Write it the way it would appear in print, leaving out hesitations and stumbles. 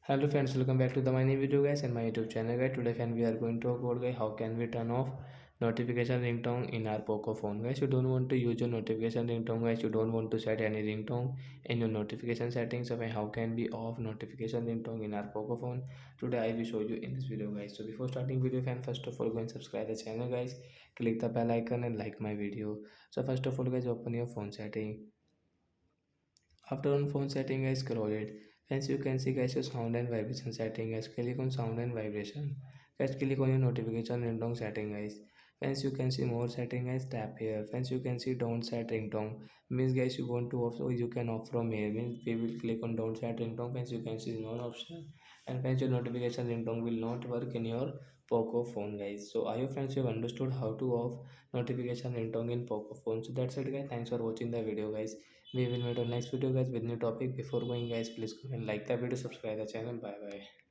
Hello friends, welcome back to the my new video guys and my YouTube channel guys. Today friend we are going to talk about guys how can we turn off notification ringtone in our Poco phone guys. You don't want to use your notification ringtone guys. You don't want to set any ringtone in your notification settings. So how can we off notification ringtone in our Poco phone? Today I will show you in this video guys. So before starting video fan, first of all go and subscribe the channel guys. Click the bell icon and like my video. So first of all guys, open your phone setting. After on phone setting guys, scroll it. Hence you can see guys your sound and vibration setting guys. Click on sound and vibration. Guys click on your notification ringtone setting guys. Hence you can see more setting guys, tap here. Hence you can see don't set ringtone. Means guys you want to off, so you can off from here. Means we will click on don't set ringtone. Hence you can see non option. And hence your notification ringtone will not work in your Poco phone guys. So I hope friends you have understood how to off notification ringtone in Poco phone. So that's it guys. Thanks for watching the video guys. We will meet on next video guys with new topic. Before going guys, please go and like the video, subscribe the channel. Bye bye.